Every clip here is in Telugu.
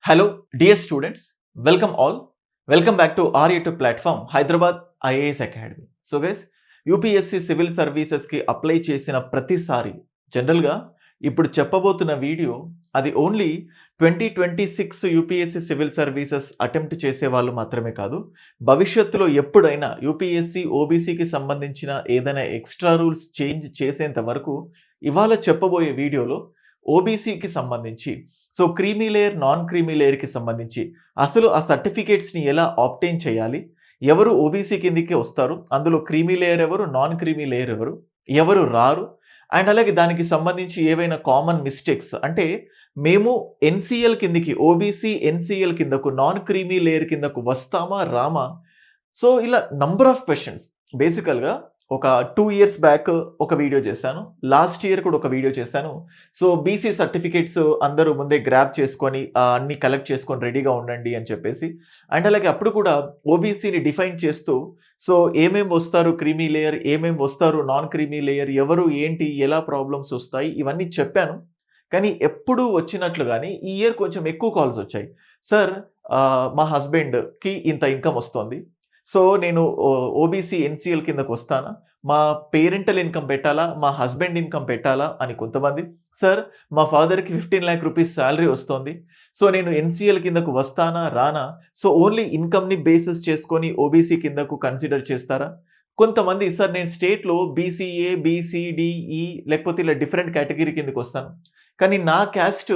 Hello, dear students. Welcome all. Welcome back to our YouTube platform, Hyderabad IAS Academy. So guys, UPSC civil సర్వీసెస్కి అప్లై చేసిన ప్రతిసారి జనరల్గా ఇప్పుడు చెప్పబోతున్న వీడియో అది only 2026 UPSC civil services attempt చేసే వాళ్ళు మాత్రమే కాదు, భవిష్యత్తులో ఎప్పుడైనా యూపీఎస్సీ ఓబీసీకి సంబంధించిన ఏదైనా ఎక్స్ట్రా రూల్స్ చేంజ్ చేసేంత వరకు ఇవాళ చెప్పబోయే వీడియోలో ఓబీసీకి సంబంధించి క్రీమీ లేయర్, నాన్ క్రీమీ లేయర్కి సంబంధించి అసలు ఆ సర్టిఫికేట్స్ని ఎలా ఆబ్టైన్ చేయాలి, ఎవరు ఓబీసీ కిందికి వస్తారు, అందులో క్రీమీ లేయర్ ఎవరు, నాన్ క్రీమీ లేయర్ ఎవరు, ఎవరు రారు, అండ్ అలాగే దానికి సంబంధించి ఏవైనా కామన్ మిస్టేక్స్ అంటే మేము ఎన్సీఎల్ కిందికి, ఓబీసీ ఎన్సీఎల్ కిందకు, నాన్ క్రీమీ లేయర్ కిందకు వస్తామా రామా. ఇలా నంబర్ ఆఫ్ క్వశ్చన్స్ బేసికల్గా ఒక 2 ఇయర్స్ బ్యాక్ ఒక వీడియో చేశాను, లాస్ట్ ఇయర్ కూడా ఒక వీడియో చేశాను. బీసీ సర్టిఫికేట్స్ అందరూ ముందే గ్రాబ్ చేసుకొని అన్ని కలెక్ట్ చేసుకొని రెడీగా ఉండండి అని చెప్పేసి, అండ్ అలాగే అప్పుడు కూడా ఓబీసీని డిఫైన్ చేస్తూ ఏమేమి వస్తారు క్రీమీ లేయర్, ఏమేమి వస్తారు నాన్ క్రీమీ లేయర్, ఎవరు ఏంటి, ఎలా ప్రాబ్లమ్స్ వస్తాయి, ఇవన్నీ చెప్పాను. కానీ ఎప్పుడు వచ్చినట్లుగానే ఈ ఇయర్ కొంచెం ఎక్కువ కాల్స్ వచ్చాయి. సార్, మా హస్బెండ్కి ఇంత ఇన్కమ్ వస్తుంది, నేను ఓబీసీ ఎన్సీఎల్ కిందకు వస్తానా, మా పేరెంటల్ ఇన్కమ్ పెట్టాలా, మా హస్బెండ్ ఇన్కమ్ పెట్టాలా అని కొంతమంది. సార్, మా ఫాదర్కి 15 lakh రూపీస్ శాలరీ వస్తుంది, నేను ఎన్సీఎల్ కిందకు వస్తానా రానా, ఓన్లీ ఇన్కమ్ని బేసిస్ చేసుకొని ఓబీసీ కిందకు కన్సిడర్ చేస్తారా. కొంతమంది, సార్ నేను స్టేట్లో బీసీఏ, బీసీడీఈ లేకపోతే ఇలా డిఫరెంట్ కేటగిరీ కిందకు వస్తాను, కానీ నా క్యాస్ట్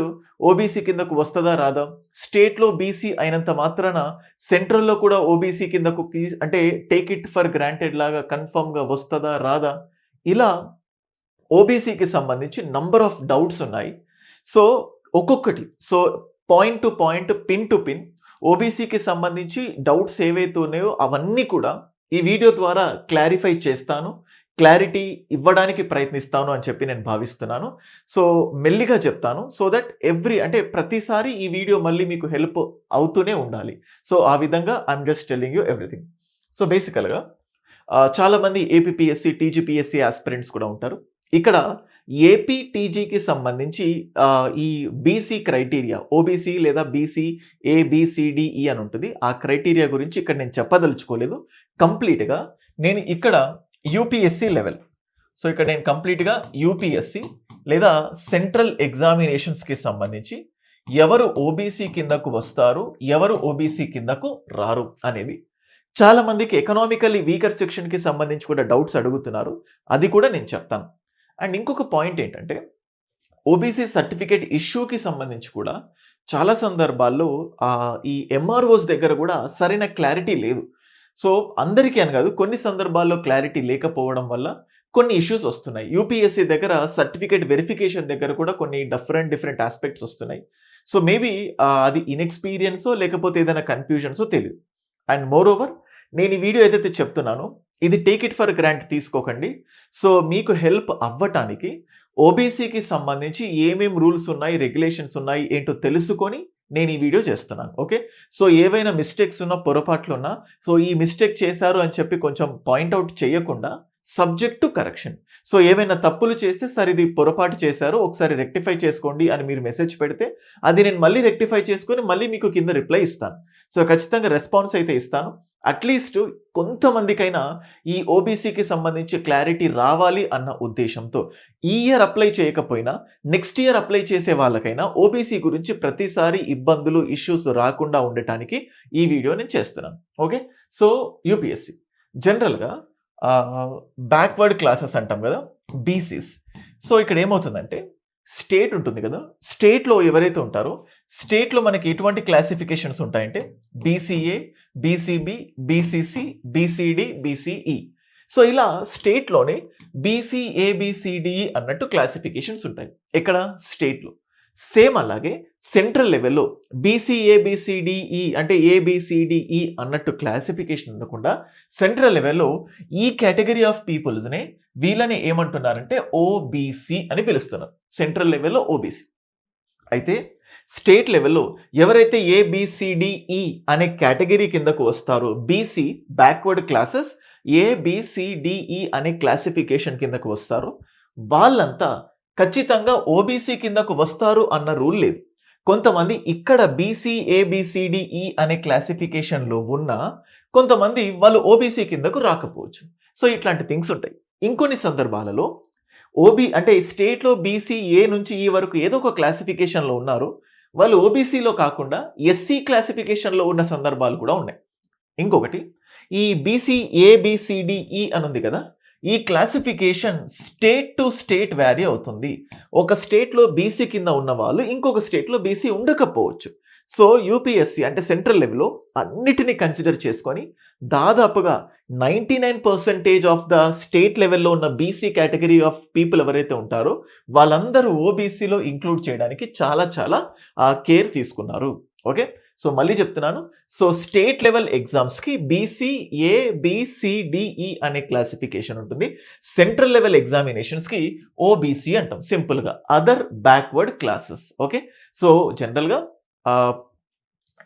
ఓబీసీ కిందకు వస్తుందా రాదా, స్టేట్లో బీసీ అయినంత మాత్రాన సెంట్రల్లో కూడా ఓబీసీ కిందకు అంటే టేక్ ఇట్ ఫర్ గ్రాంటెడ్ లాగా కన్ఫర్మ్గా వస్తుందా రాదా. ఇలా ఓబీసీకి సంబంధించి నంబర్ ఆఫ్ డౌట్స్ ఉన్నాయి. ఒక్కొక్కటి point to point, pin to pin ఓబీసీకి సంబంధించి డౌట్స్ ఏవైతే ఉన్నాయో అవన్నీ కూడా ఈ వీడియో ద్వారా క్లారిఫై చేస్తాను, క్లారిటీ ఇవ్వడానికి ప్రయత్నిస్తాను అని చెప్పి నేను భావిస్తున్నాను. మెల్లిగా చెప్తాను, దట్ అంటే ప్రతిసారి ఈ వీడియో మళ్ళీ మీకు హెల్ప్ అవుతూనే ఉండాలి. ఆ విధంగా I'm just telling you everything. బేసికల్గా చాలామంది ఏపీపీఎస్సీ, టీజీపీఎస్సీ ఆస్పిరెంట్స్ కూడా ఉంటారు. ఇక్కడ ఏపీ టీజీకి సంబంధించి ఈ బీసీ క్రైటీరియా, ఓబీసీ లేదా బీసీ ఏబిసిడిఈ అని ఉంటుంది, ఆ క్రైటీరియా గురించి ఇక్కడ నేను చెప్పదలుచుకోలేదు. కంప్లీట్గా నేను ఇక్కడ యూపీఎస్సీ లెవెల్, ఇక్కడ నేను కంప్లీట్గా యూపీఎస్సీ లేదా సెంట్రల్ ఎగ్జామినేషన్స్కి సంబంధించి ఎవరు ఓబీసీ కిందకు వస్తారు, ఎవరు ఓబీసీ కిందకు రారు అనేది చాలామందికి ఎకనామికల్లీ వీకర్ సెక్షన్కి సంబంధించి కూడా డౌట్స్ అడుగుతున్నారు, అది కూడా నేను చెప్తాను. అండ్ ఇంకొక పాయింట్ ఏంటంటే ఓబీసీ సర్టిఫికేట్ ఇష్యూకి సంబంధించి కూడా చాలా సందర్భాల్లో ఈ ఎంఆర్ఓస్ దగ్గర కూడా సరైన క్లారిటీ లేదు. అందరికీ అని కాదు, కొన్ని సందర్భాల్లో క్లారిటీ లేకపోవడం వల్ల కొన్ని ఇష్యూస్ వస్తున్నాయి. యూపీఎస్సీ దగ్గర సర్టిఫికేట్ వెరిఫికేషన్ దగ్గర కూడా కొన్ని డిఫరెంట్ ఆస్పెక్ట్స్ వస్తున్నాయి. మేబీ అది ఇన్ఎక్స్పీరియన్సో లేకపోతే ఏదైనా కన్ఫ్యూజన్సో తెలియదు. అండ్ మోర్ ఓవర్, నేను ఈ వీడియో ఏదైతే చెప్తున్నానో ఇది టేక్ ఇట్ ఫర్ గ్రాంట్ తీసుకోకండి. మీకు హెల్ప్ అవ్వటానికి ఓబీసీకి సంబంధించి ఏమేం రూల్స్ ఉన్నాయి, రెగ్యులేషన్స్ ఉన్నాయి ఏంటో తెలుసుకొని నేను ఈ వీడియో చేస్తున్నాను. ఓకే, ఏవైనా మిస్టేక్స్ ఉన్నా, పొరపాట్లు ఉన్నా, ఈ మిస్టేక్ చేశారు అని చెప్పి కొంచెం పాయింట్అవుట్ చేయకుండా సబ్జెక్ట్ టు కరెక్షన్. ఏవైనా తప్పులు చేస్తే సార్ ఇది పొరపాటు చేశారు, ఒకసారి రెక్టిఫై చేసుకోండి అని మీరు మెసేజ్ పెడితే అది నేను మళ్ళీ రెక్టిఫై చేసుకొని మళ్ళీ మీకు కింద రిప్లై ఇస్తాను. ఖచ్చితంగా రెస్పాన్స్ అయితే ఇస్తాను. అట్లీస్ట్ కొంతమందికైనా ఈ ఓబీసీకి సంబంధించి క్లారిటీ రావాలి అన్న ఉద్దేశంతో ఈ ఇయర్ అప్లై చేయకపోయినా నెక్స్ట్ ఇయర్ అప్లై చేసే వాళ్ళకైనా ఓబీసీ గురించి ప్రతిసారి ఇబ్బందులు, ఇష్యూస్ రాకుండా ఉండటానికి ఈ వీడియో నేను చేస్తున్నాను. ఓకే, యూపీఎస్సీ జనరల్గా బ్యాక్వర్డ్ క్లాసెస్ అంటాం కదా, బీసీస్. ఇక్కడ ఏమవుతుందంటే స్టేట్ ఉంటుంది కదా, స్టేట్లో ఎవరైతే ఉంటారో స్టేట్లో మనకి ఎటువంటి క్లాసిఫికేషన్స్ ఉంటాయంటే BCA, BCB, BCC, BCD, BCE. ఇలా స్టేట్లోనే బీసీఏబిసిడిఈ అన్నట్టు క్లాసిఫికేషన్స్ ఉంటాయి. ఎక్కడ? స్టేట్లో. సేమ్ అలాగే సెంట్రల్ లెవెల్లో బీసీఏబిసిడిఈ అంటే ఏబిసిడిఈ అన్నట్టు క్లాసిఫికేషన్ ఉండకుండా సెంట్రల్ లెవెల్లో ఈ కేటగిరీ ఆఫ్ పీపుల్స్నే వీళ్ళని ఏమంటున్నారంటే ఓబీసీ అని పిలుస్తున్నారు. సెంట్రల్ లెవెల్లో ఓబీసీ. అయితే స్టేట్ లెవెల్లో ఎవరైతే ఏబిసిడిఈ అనే కేటగిరీ కిందకు వస్తారో, బీసీ బ్యాక్వర్డ్ క్లాసెస్ ఏబిసిడిఈ అనే క్లాసిఫికేషన్ కిందకు వస్తారో వాళ్ళంతా ఖచ్చితంగా ఓబీసీ కిందకు వస్తారు అన్న రూల్ లేదు. కొంతమంది ఇక్కడ బీసీ, ఏబిసిడిఈ అనే క్లాసిఫికేషన్‌లో ఉన్న కొంతమంది వాళ్ళు ఓబీసీ కిందకు రాకపోవచ్చు. సో, ఇట్లాంటి థింగ్స్ ఉంటాయి. ఇంకొన్ని సందర్భాలలో అంటే స్టేట్‌లో బీసీ ఏ నుంచి ఈ వరకు ఏదో ఒక క్లాసిఫికేషన్‌లో ఉన్నారు. వాళ్ళు ఓబీసీలో కాకుండా ఎస్సీ క్లాసిఫికేషన్‌లో ఉన్న సందర్భాలు కూడా ఉన్నాయి. ఇంకొకటి ఈ బీసీ ఏబిసిడిఈ అని ఉంది కదా! ఈ classification state to state vary అవుతుంది. ఒక స్టేట్‌లో బీసీ కింద ఉన్నవాళ్ళు ఇంకొక స్టేట్‌లో బీసీ ఉండకపోవచ్చు. సో, యూపీఎస్సీ అంటే సెంట్రల్ లెవెల్‌లో అన్నిటిని కన్సిడర్ చేసుకొని దాదాపుగా 99% ఆఫ్ ద స్టేట్ లెవెల్‌లో ఉన్న బీసీ కేటగరీ ఆఫ్ పీపుల్ ఎవరైతే ఉంటారో వాళ్ళందరూ ఓబీసీలో ఇంక్లూడ్ చేయడానికి చాలా చాలా కేర్ తీసుకున్నారు. ఓకే. సో, మళ్ళీ చెప్తున్నాను. సో, స్టేట్ లెవెల్ ఎగ్జామ్స్‌కి బీసీ, ఏ, బి, సి, డి, ఈ అనే క్లాసిఫికేషన్ ఉంటుంది. సెంట్రల్ లెవెల్ ఎగ్జామినేషన్స్‌కి ఓబీసీ అంటాం సింపుల్‌గా. Other backward classes. Okay. So, జనరల్‌గా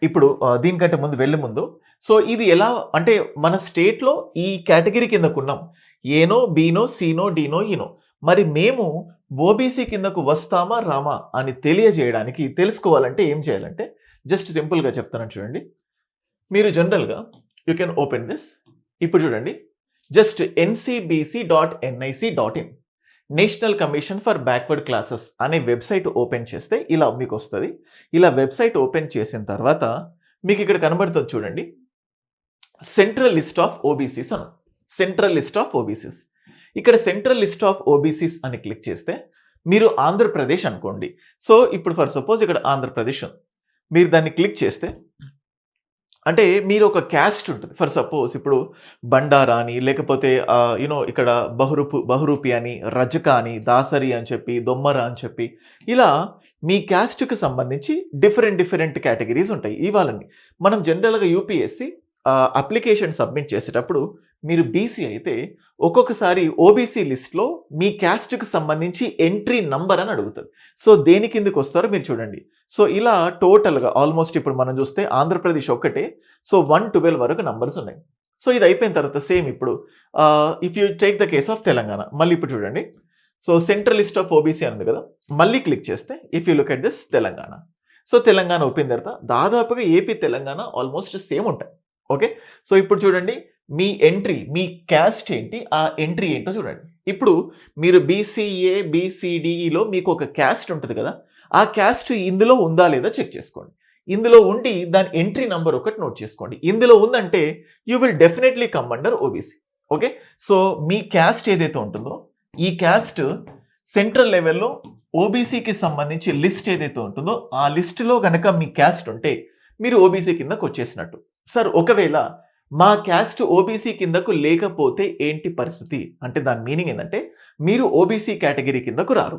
ఇప్పుడు దీనికంటే ముందు వెళ్ళే ముందు సో, ఇది ఎలా అంటే మన స్టేట్‌లో ఈ కేటగరీ కిందకున్నాం. ఏనో, బీనో, సీనో, డీనో, ఈనో. మరి మేము ఓబీసీ కిందకు వస్తామా, రామా అని తెలియజేయడానికి తెలుసుకోవాలంటే ఏం చేయాలంటే జస్ట్ సింపుల్‌గా చెప్తాను చూడండి. మీరు జనరల్‌గా యూ కెన్ ఓపెన్ దిస్. ఇప్పుడు చూడండి. Just ncbc.nic.in national commission for backward classes అనే వెబ్‌సైట్ ఓపెన్ చేస్తే ఇలా మీకొస్తది. ఇలా వెబ్‌సైట్ ఓపెన్ చేసిన తర్వాత మీకు ఇక్కడ కనబడుతది చూడండి. సెంట్రల్ లిస్ట్ ఆఫ్ ఓబీసీస్ అని. Central list of OBCs. ఇక్కడ సెంట్రల్ లిస్ట్ ఆఫ్ ఓబీసీస్ అని క్లిక్ చేస్తే మీరు ఆంధ్రప్రదేశ్ అనుకోండి. సో, ఇప్పుడు ఫర్ సపోజ్ ఇక్కడ ఆంధ్రప్రదేశ్ ఉంది. మీరు దాన్ని క్లిక్ చేస్తే అంటే మీరు ఒక క్యాస్ట్ ఉంటుంది. ఫర్ సపోజ్ ఇప్పుడు బండారా అని లేకపోతే ఇక్కడ బహురూపి అని, రజక అని, దాసరి అని చెప్పి, దొమ్మర అని చెప్పి ఇలా మీ క్యాస్ట్‌కి సంబంధించి డిఫరెంట్ కేటగరీస్ ఉంటాయి. ఇవాళని మనం జనరల్‌గా యూపీఎస్సీ అప్లికేషన్ సబ్మిట్ చేసేటప్పుడు మీరు బీసీ అయితే ఒక్కొక్కసారి ఓబీసీ లిస్ట్‌లో మీ క్యాస్ట్‌కి సంబంధించి ఎంట్రీ నంబర్ అని అడుగుతది. సో, దేని కిందకి వస్తారో మీరు చూడండి. సో, ఇలా టోటల్‌గా ఆల్మోస్ట్ ఇప్పుడు మనం చూస్తే ఆంధ్రప్రదేశ్ ఒక్కటే సో 112 వరకు నంబర్స్ ఉన్నాయి. సో, ఇది అయిపోయిన తర్వాత సేమ్ ఇప్పుడు if you take the case of Telangana మళ్ళీ ఇప్పుడు చూడండి. So, central list of OBC ఉంది కదా! మళ్ళీ క్లిక్ చేస్తే if you look at this Telangana. So, Telangana open తర్వాత దాదాపుగా ఏపీ, తెలంగాణ ఆల్మోస్ట్ సేమ్ ఉంటాయి. ఓకే. సో, ఇప్పుడు చూడండి మీ ఎంట్రీ, మీ క్యాస్ట్ ఏంటి? ఆ ఎంట్రీ ఏంటో చూడండి. ఇప్పుడు మీరు బీసీఏ, బీసీడీఈలో మీకు ఒక క్యాస్ట్ ఉంటది కదా! ఆ క్యాస్ట్ ఇందులో ఉందా లేదా చెక్ చేసుకోండి. ఇందులో ఉండి దాని ఎంట్రీ నంబర్ ఒకటి నోట్ చేసుకోండి. ఇందులో ఉందంటే you will definitely come under OBC. Okay. So, me caste ఏదైతే ఉంటుందో ఈ క్యాస్ట్ సెంట్రల్ లెవెల్‌లో ఓబీసీకి సంబంధించి లిస్ట్ ఏదైతే ఉంటుందో ఆ లిస్ట్‌లో గనక మీ క్యాస్ట్ ఉంటే మీరు ఓబీసీ కిందకు వచ్చేసినట్టు. సార్ ఒకవేళ మా క్యాస్ట్ ఓబీసీ కిందకు లేకపోతే ఏంటి పరిస్థితి? అంటే దాని మీనింగ్ ఏందంటే మీరు ఓబీసీ కేటగరీ కిందకు రారు.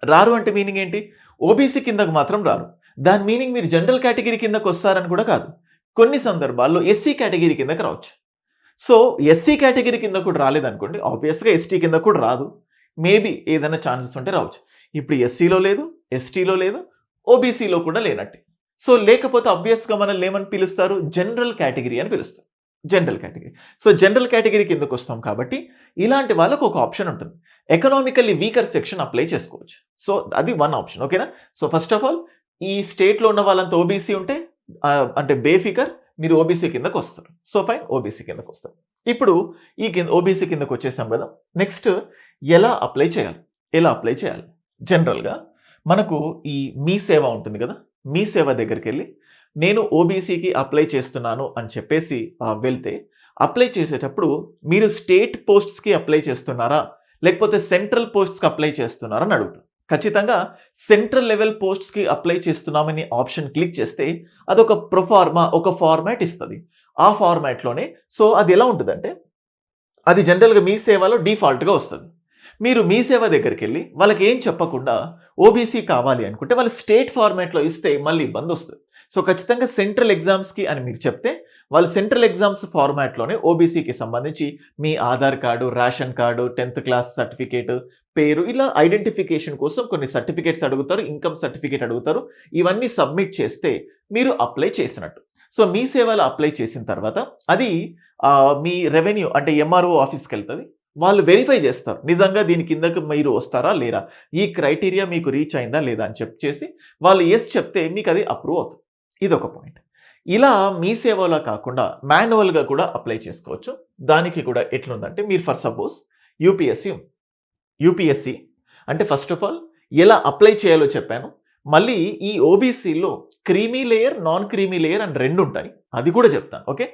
రారు అంటే మీనింగ్ ఏంటి? ఓబీసీ కిందకు మాత్రం రారు. దాని మీనింగ్ మీరు జనరల్ కేటగరీ కిందకు వస్తారని కూడా కాదు. కొన్ని సందర్భాల్లో ఎస్సీ కేటగరీ కిందకు రావచ్చు. సో, ఎస్సీ కేటగరీ కింద కూడా రాలేదనుకోండి ఆబ్వియస్‌గా ఎస్టీ కింద కూడా రాదు. మేబీ ఏదైనా ఛాన్సెస్ ఉంటే రావచ్చు. ఇప్పుడు ఎస్సీలో లేదు, ఎస్టీలో లేదు, ఓబీసీలో కూడా లేనట్టే. సో, లేకపోతే ఆబ్వియస్‌గా మనల్ని ఏమని పిలుస్తారు? జనరల్ కేటగరీ అని పిలుస్తారు. General category. So, general category కిందకొస్తాం కాబట్టి ఇలాంటి వాళ్ళకి ఒక ఆప్షన్ ఉంటుంది. ఎకనామికల్లీ వీకర్ సెక్షన్ అప్లై చేసుకోవచ్చు. సో, అది వన్ ఆప్షన్. ఓకేనా? సో, ఫస్ట్ ఆఫ్ ఆల్ ఈ స్టేట్‌లో ఉన్న వాళ్ళంతా ఓబీసీ ఉంటే అంటే బేఫికర్ మీరు ఓబీసీ కిందకొస్తారు. సో, ఫైన్ ఓబీసీ కిందకొస్తారు. ఇప్పుడు ఈ ఓబీసీ కిందకొచ్చేసాం కదా! నెక్స్ట్ ఎలా అప్లై చేయాలి? ఎలా అప్లై చేయాలి? జనరల్‌గా మనకు ఈ మీ సేవ ఉంటుంది కదా! మీ సేవ దగ్గరికెళ్ళి నేను ఓబీసీకి అప్లై చేస్తున్నాను అని చెప్పేసి వెళ్తే అప్లై చేసేటప్పుడు మీరు స్టేట్ పోస్ట్స్‌కి అప్లై చేస్తున్నారా? లేకపోతే సెంట్రల్ పోస్ట్స్‌కి అప్లై చేస్తున్నారా అని అడుగుతారు. ఖచ్చితంగా సెంట్రల్ లెవెల్ పోస్ట్స్‌కి అప్లై చేస్తున్నామని ఆప్షన్ క్లిక్ చేస్తే అదొక ప్రొఫార్మా ఒక ఫార్మాట్ ఇస్తది. ఆ ఫార్మాట్‌లోనే సో, అది ఎలా ఉంటదంటే అది జనరల్‌గా మీ సేవలో డిఫాల్ట్‌గా వస్తది. మీరు మీ సేవ దగ్గరికెళ్ళి వాళ్ళకి ఏం చెప్పకుండా ఓబీసీ కావాలి అనుకుంటే వాళ్ళు స్టేట్ ఫార్మాట్‌లో ఇస్తే మళ్ళీ ఇబ్బందొస్తది. సో, ఖచ్చితంగా సెంట్రల్ ఎగ్జామ్స్‌కి అని మీరు చెప్తే వాళ్ళు సెంట్రల్ ఎగ్జామ్స్ ఫార్మాట్‌లోనే ఓబీసీకి సంబంధించి మీ ఆధార్ కార్డు, రేషన్ కార్డు, 10థ్ క్లాస్ సర్టిఫికేట్, పేరు ఇలా ఐడెంటిఫికేషన్ కోసం కొన్ని సర్టిఫికేట్స్ అడుగుతారు. ఇన్‌కమ్ సర్టిఫికేట్ అడుగుతారు. ఇవన్నీ సబ్మిట్ చేస్తే మీరు అప్లై చేసినట్టు. సో, మీ సేవలో అప్లై చేసిన తర్వాత అది మీ రెవెన్యూ అంటే ఎంఆర్ఓ ఆఫీస్‌కెళ్తది. వాళ్ళు వెరిఫై చేస్తారు. నిజంగా దీని కిందకి మీరు వస్తారా లేరా? ఈ క్రైటీరియా మీకు రీచ్ అయిందా లేదా అని చేసి వాళ్ళు యెస్ చెప్తే మీకది అప్రూవ్ అవుతుంది. ఇదొక పాయింట్. ఇలా మీ సేవలో కాకుండా మాన్యువల్‌గా కూడా అప్లై చేసుకోవచ్చు. దానికి కూడా ఎట్లుందంటే మీరు ఫర్ సపోజ్ యూపీఎస్‌సి అంటే ఫస్ట్ ఆఫ్ ఆల్ ఎలా అప్లై చేయాలో చెప్పాను. మళ్ళీ ఈ ఓబీసీలో creamy layer, non creamy layer అని 2 ఉంటాయి. అది కూడా చెప్తాను. ఓకే.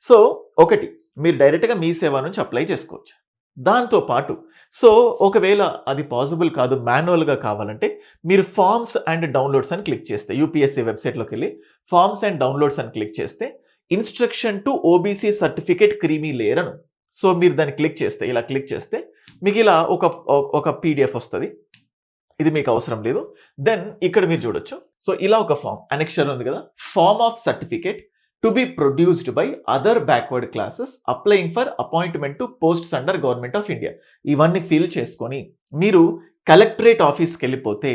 సో, ఒకటి మీరు డైరెక్ట్‌గా మీ సేవ నుంచి అప్లై చేసుకోవచ్చు. దాంతో పాటు ఒకవేళ అది పాసిబుల్ కాదు మాన్యువల్‌గా కావాలంటే మీరు ఫార్మ్స్ అండ్ డౌన్‌లోడ్స్ అని క్లిక్ చేస్తే యూపీఎస్‌సి వెబ్‌సైట్‌లోకెళ్ళి ఫార్మ్స్ అండ్ డౌన్‌లోడ్స్ అని క్లిక్ చేస్తే instruction to OBC certificate creamy layer అని. సో, మీరు దాన్ని క్లిక్ చేస్తే ఇలా క్లిక్ చేస్తే మీకు ఇలా ఒక పీడీఎఫ్ వస్తది. ఇది మీకు అవసరం లేదు. దెన్ ఇక్కడ మీరు చూడొచ్చు. సో, ఇలా ఒక ఫార్మ్ అనెక్షర్ ఉంది కదా! Form of certificate to be produced by other backward classes applying for appointment to posts under government of India. ఇవన్నీ ఫిల్ చేసుకొని మీరు కలెక్టరేట్ ఆఫీస్‌కి వెళ్ళిపోతే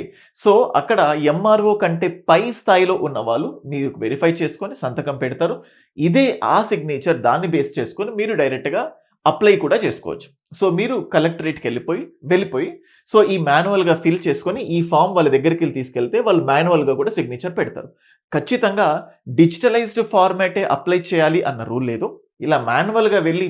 అక్కడ ఎంఆర్ఓ కంటే పై స్థాయిలో ఉన్న వాళ్ళు మీరు వెరిఫై చేసుకొని సంతకం పెడతారు. ఇదే ఆ సిగ్నేచర్ దాన్ని బేస్ చేసుకొని మీరు డైరెక్ట్‌గా అప్లై కూడా చేసుకోవచ్చు. మీరు కలెక్టరేట్‌కి వెళ్ళిపోయి ఈ మాన్యువల్‌గా ఫిల్ చేసుకొని ఈ ఫార్మ్ వాళ్ళ దగ్గరికి తీసుకెళ్తే వాళ్ళు మాన్యువల్‌గా కూడా సిగ్నేచర్ పెడతారు. ఖచ్చితంగా డిజిటలైజ్డ్ ఫార్మాటే అప్లై చేయాలి అన్న రూల్ లేదు. ఇలా మాన్యువల్‌గా వెళ్లి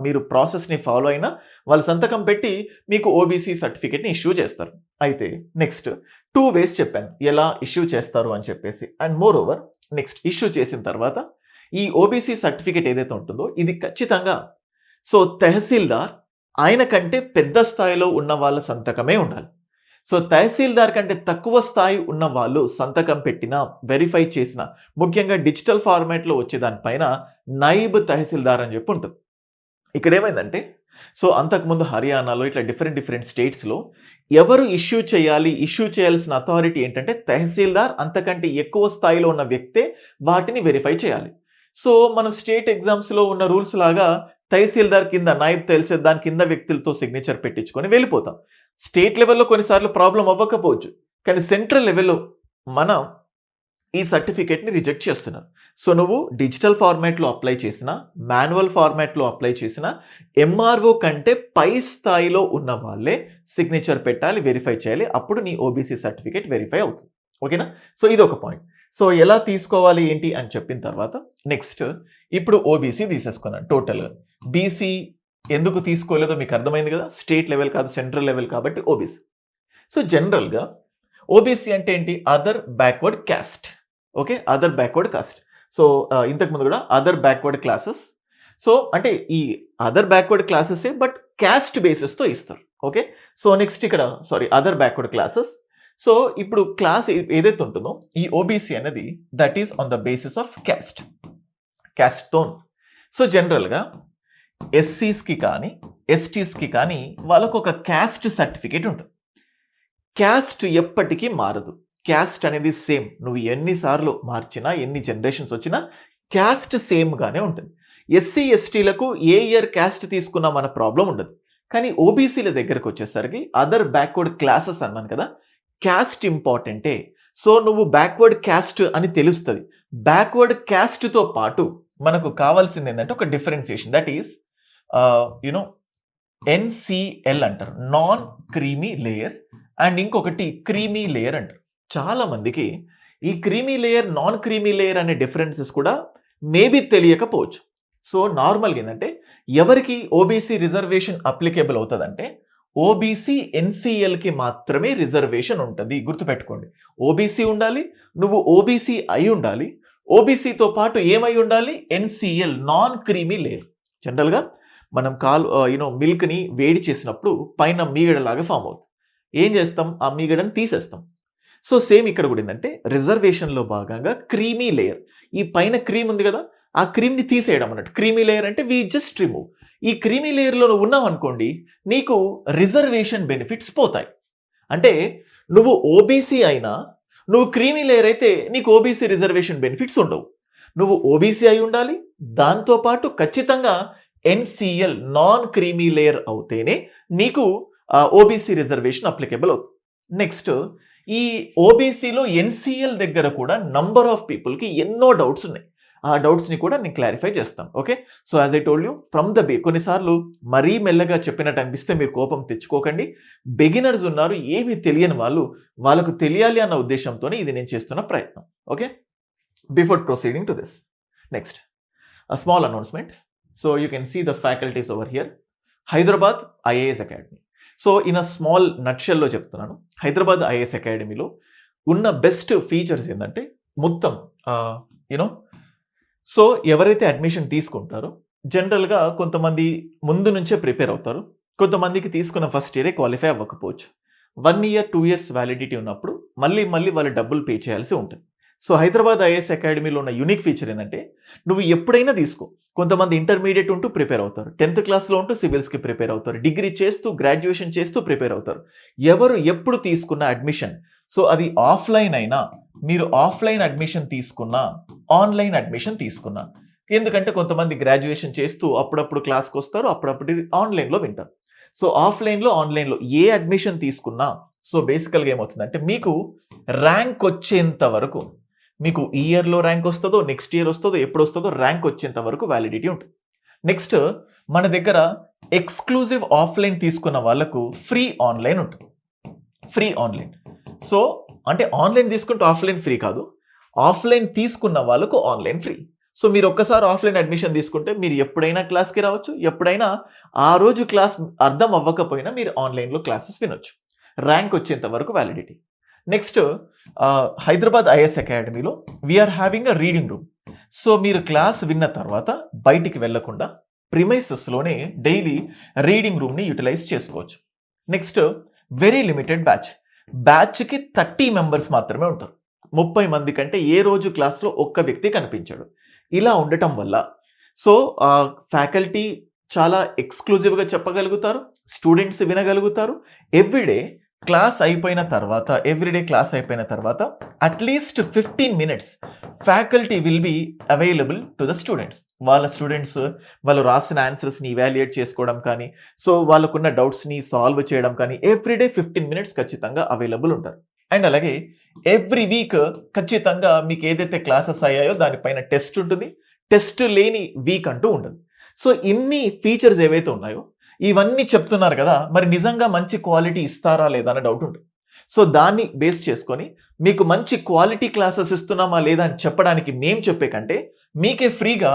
మీరు ప్రాసెస్‌ని ఫాలో అయినా వాళ్ళు సంతకం పెట్టి మీకు ఓబీసీ సర్టిఫికేట్‌ని ఇష్యూ చేస్తారు. అయితే నెక్స్ట్ 2 వేస్ చెప్పాను. ఎలా ఇష్యూ చేస్తారు అని చెప్పేసి. And more over next issue చేసిన తర్వాత ఈ ఓబీసీ సర్టిఫికేట్ ఏదైతే ఉంటుందో ఇది ఖచ్చితంగా తహసీల్దార్ ఆయన కంటే పెద్ద స్థాయిలో ఉన్న వాళ్ళ సంతకమే ఉండాలి. తహసీల్దార్ కంటే తక్కువ స్థాయి ఉన్న వాళ్ళు సంతకం పెట్టినా, వెరిఫై చేసినా, ముఖ్యంగా డిజిటల్ ఫార్మాట్‌లో వచ్చే దానిపైన నైబ్ తహసీల్దార్ అని చెప్పి ఉంటుంది. ఇక్కడ ఏమైందంటే అంతకుముందు హర్యానాలో ఇట్లా డిఫరెంట్ స్టేట్స్‌లో ఎవరు ఇష్యూ చేయాల్సిన అథారిటీ ఏంటంటే తహసీల్దార్, అంతకంటే ఎక్కువ స్థాయిలో ఉన్న వ్యక్తే వాటిని వెరిఫై చేయాలి. మన స్టేట్ ఎగ్జామ్స్‌లో ఉన్న రూల్స్ లాగా తహసీల్దార్ కింద నాయిబ్ తహసీల్దార్ కింద వ్యక్తులతో సిగ్నేచర్ పెట్టించుకొని వెళ్ళిపోతాం. స్టేట్ లెవెల్‌లో కొన్నిసార్లు ప్రాబ్లమ్ అవ్వకపోవచ్చు. కానీ సెంట్రల్ లెవెల్‌లో మనం ఈ సర్టిఫికేట్‌ని రిజెక్ట్ చేస్తున్నారు. నువ్వు డిజిటల్ ఫార్మాట్‌లో అప్లై చేసినా, మాన్యువల్ ఫార్మాట్‌లో అప్లై చేసినా ఎంఆర్ఓ కంటే పై స్థాయిలో ఉన్న వాళ్ళే సిగ్నేచర్ పెట్టాలి, వెరిఫై చేయాలి. అప్పుడు నీ ఓబీసీ సర్టిఫికేట్ వెరిఫై అవుతుంది. ఓకేనా? ఇదొక పాయింట్. ఎలా తీసుకోవాలి ఏంటి అని చెప్పిన తర్వాత నెక్స్ట్ ఇప్పుడు ఓబీసీ తీసేసుకున్నాను టోటల్‌గా. బీసీ ఎందుకు తీసుకోలేదో మీకు అర్థమైంది కదా! స్టేట్ లెవెల్ కాదు సెంట్రల్ లెవెల్ కాబట్టి ఓబీసీ. జనరల్‌గా ఓబీసీ అంటే ఏంటి? Other backward caste. Okay. Other backward caste. ఇంతకు ముందు కూడా అదర్ బ్యాక్వర్డ్ క్లాసెస్. అంటే ఈ అదర్ బ్యాక్వర్డ్ క్లాసెసే బట్ కాస్ట్ బేసిస్‌తో ఇస్తారు. ఓకే. నెక్స్ట్ ఇక్కడ అదర్ బ్యాక్వర్డ్ క్లాసెస్. ఇప్పుడు క్లాస్ ఏదైతే ఉంటుందో ఈ ఓబీసీ అనేది that is on the basis of కాస్ట్‌తో. జనరల్‌గా ఎస్సీస్‌కి కానీ, ఎస్టీస్‌కి కానీ వాళ్ళకు ఒక కాస్ట్ సర్టిఫికేట్ ఉంటుంది. కాస్ట్ ఎప్పటికీ మారదు. కాస్ట్ అనేది సేమ్. నువ్వు ఎన్ని సార్లు మార్చినా, ఎన్ని జనరేషన్స్ వచ్చినా కాస్ట్ సేమ్‌గానే ఉంటుంది. ఎస్సీ, ఎస్టీలకు ఏ ఇయర్ కాస్ట్ తీసుకున్నా మన ప్రాబ్లమ్ ఉండదు. కానీ ఓబీసీల దగ్గరకు వచ్చేసరికి అదర్ బ్యాక్వర్డ్ క్లాసెస్ అన్నాను కదా! కాస్ట్ ఇంపార్టెంటే. నువ్వు బ్యాక్వర్డ్ కాస్ట్ అని తెలుస్తది. బ్యాక్వర్డ్ కాస్ట్‌తో పాటు మనకు కావాల్సింది ఏంటంటే ఒక డిఫరెన్షియేషన్. దట్ ఈస్ ఎన్‌సీఎల్ అంటారు. నాన్ క్రీమీ లేయర్ అండ్ ఇంకొకటి క్రీమీ లేయర్ అంటారు. చాలా మందికి ఈ creamy layer, non creamy layer అనే డిఫరెన్సెస్ కూడా మేబీ తెలియకపోవచ్చు. నార్మల్‌గా ఏందంటే ఎవరికి ఓబీసీ రిజర్వేషన్ అప్లికేబుల్ అవుతదంటే ఓబీసీ, ఎన్‌సీఎల్‌కి మాత్రమే రిజర్వేషన్ ఉంటది. గుర్తుపెట్టుకోండి. ఓబీసీ ఉండాలి, నువ్వు ఓబీసీ అయి ఉండాలి. ఓబీసీతో పాటు ఏమై ఉండాలి? NCL non creamy layer. జనరల్‌గా మనం మిల్క్‌ని వేడి చేసినప్పుడు పైన మీగడలాగా ఫామ్ అవుతుంది. ఏం చేస్తాం? ఆ మీగడని తీసేస్తాం. సేమ్ ఇక్కడ కూడా ఏందంటే రిజర్వేషన్‌లో భాగంగా క్రీమీ లేయర్. ఈ పైన క్రీమ్ ఉంది కదా! ఆ క్రీమ్‌ని తీసేయడం అన్నట్టు. క్రీమీ లేయర్ అంటే వి జస్ట్ రిమూవ్. ఈ క్రీమీ లేయర్‌లో నువ్వు ఉన్నావనుకోండి, నీకు రిజర్వేషన్ బెనిఫిట్స్ పోతాయి. అంటే నువ్వు ఓబీసీ అయినా, నువ్వు క్రీమీ లేయర్ అయితే నీకు ఓబీసీ రిజర్వేషన్ బెనిఫిట్స్ ఉండవు. నువ్వు ఓబీసీ అయి ఉండాలి. దాంతో పాటు ఖచ్చితంగా ఎన్‌సీఎల్ నాన్ క్రీమీ లేయర్ అవుతేనే నీకు ఓబీసీ రిజర్వేషన్ అప్లికేబుల్ అవుతుంది. నెక్స్ట్ ఈ ఓబీసీలో ఎన్‌సీఎల్ దగ్గర కూడా నంబర్ ఆఫ్ పీపుల్‌కి ఎన్నో డౌట్స్ ఉన్నాయి. ఆ డౌట్స్ని కూడా నేను క్లారిఫై చేస్తాను. Okay, so as I told you from the కొన్నిసార్లు మరీ మెల్లగా చెప్పినట్టు అనిపిస్తే మీరు కోపం తెచ్చుకోకండి. బిగినర్స్ ఉన్నారు, ఏమీ తెలియని వాళ్ళు, వాళ్ళకు తెలియాలి అన్న ఉద్దేశంతోనే ఇది నేను చేస్తున్న ప్రయత్నం. Okay, before proceeding to this, next a small announcement. So you can see the faculties over here. Hyderabad IAS academy. So in a small నట్షెల్లో చెప్తున్నాను, హైదరాబాద్ ఐఏఎస్ అకాడమీలో ఉన్న బెస్ట్ ఫీచర్స్ ఏంటంటే మొత్తం యూనో సో ఎవరైతే అడ్మిషన్ తీసుకుంటారో జనరల్గా కొంతమంది ముందు నుంచే ప్రిపేర్ అవుతారు, కొంతమందికి తీసుకున్న ఫస్ట్ ఇయరే క్వాలిఫై అవ్వకపోవచ్చు. 1 year 2 years వ్యాలిడిటీ ఉన్నప్పుడు మళ్ళీ వాళ్ళు డబ్బులు పే చేయాల్సి ఉంటుంది. సో హైదరాబాద్ ఐఏఎస్ అకాడమీలో ఉన్న యూనిక్ ఫీచర్ ఏంటంటే నువ్వు ఎప్పుడైనా తీసుకో. కొంతమంది ఇంటర్మీడియట్ ఉంటూ ప్రిపేర్ అవుతారు, 10th క్లాస్లో ఉంటూ సివిల్స్కి ప్రిపేర్ అవుతారు, డిగ్రీ చేస్తూ గ్రాడ్యుయేషన్ చేస్తూ ప్రిపేర్ అవుతారు. ఎవరు ఎప్పుడు తీసుకున్న అడ్మిషన్, సో అది ఆఫ్లైన్ అయినా, మీరు ఆఫ్లైన్ అడ్మిషన్ తీసుకున్నా, ఆన్లైన్ అడ్మిషన్ తీసుకున్నా, ఎందుకంటే కొంతమంది గ్రాడ్యుయేషన్ చేస్తూ అప్పుడప్పుడు క్లాస్కి వస్తారు, అప్పుడప్పుడు ఆన్లైన్లో వింటారు. సో ఆఫ్లైన్లో ఆన్లైన్లో ఏ అడ్మిషన్ తీసుకున్నా, సో బేసికల్గా ఏమవుతుందంటే మీకు ర్యాంక్ వచ్చేంత వరకు, మీకు ఈ ఇయర్లో ర్యాంక్ వస్తుందో, నెక్స్ట్ ఇయర్ వస్తుందో, ఎప్పుడు వస్తుందో ర్యాంక్ వచ్చేంత వరకు వ్యాలిడిటీ ఉంటుంది. నెక్స్ట్ మన దగ్గర ఎక్స్క్లూజివ్ ఆఫ్లైన్ తీసుకున్న వాళ్ళకు ఫ్రీ ఆన్లైన్ ఉంటుంది. ఫ్రీ ఆన్లైన్, సో అంటే ఆన్లైన్ తీసుకుంటే ఆఫ్లైన్ ఫ్రీ కాదు, ఆఫ్లైన్ తీసుకున్న వాళ్ళకు ఆన్లైన్ ఫ్రీ. సో మీరు ఒక్కసారి ఆఫ్లైన్ అడ్మిషన్ తీసుకుంటే మీరు ఎప్పుడైనా క్లాస్కి రావచ్చు, ఎప్పుడైనా ఆ రోజు క్లాస్ అర్థం అవ్వకపోయినా మీరు ఆన్లైన్లో క్లాసెస్ వినొచ్చు, ర్యాంక్ వచ్చేంత వరకు వ్యాలిడిటీ. నెక్స్ట్ హైదరాబాద్ ఐఏఎస్ అకాడమీలో we're having a reading room. So మీరు క్లాస్ విన్న తర్వాత బయటికి వెళ్లకుండా ప్రిమైసెస్లోనే డైలీ రీడింగ్ రూమ్ని యూటిలైజ్ చేసుకోవచ్చు. నెక్స్ట్ వెరీ లిమిటెడ్ బ్యాచ్కి 30 మెంబర్స్ మాత్రమే ఉంటారు. 30 మంది కంటే ఏ రోజు క్లాస్లో ఒక్క వ్యక్తి కనిపించాడు. ఇలా ఉండటం వల్ల సో ఫ్యాకల్టీ చాలా ఎక్స్క్లూజివ్గా చెప్పగలుగుతారు, స్టూడెంట్స్ వినగలుగుతారు. ఎవ్రీడే క్లాస్ అయిపోయిన తర్వాత at least 15 minutes faculty will be available to the students. Students వాళ్ళు రాసిన ఆన్సర్స్ని ఇవాల్యుయేట్ చేసుకోవడం కానీ, సో వాళ్ళకున్న డౌట్స్ని సాల్వ్ చేయడం కానీ ఎవ్రీడే 15 minutes ఖచ్చితంగా అవైలబుల్ ఉంటారు. అండ్ అలాగే ఎవ్రీ వీక్ ఖచ్చితంగా మీకు ఏదైతే క్లాసెస్ అయ్యాయో దానిపైన టెస్ట్ ఉంటుంది, టెస్ట్ లేని వీక్ అంటూ ఉండదు. సో ఇన్ని ఫీచర్స్ ఏవైతే ఉన్నాయో ఇవన్నీ చెప్తున్నారు కదా, మరి నిజంగా మంచి క్వాలిటీ ఇస్తారా లేదా అనే డౌట్ ఉంటుంది. సో దాన్ని బేస్ చేసుకొని మీకు మంచి క్వాలిటీ క్లాసెస్ ఇస్తున్నామా లేదా అని చెప్పడానికి మేము చెప్పే కంటే మీకే ఫ్రీగా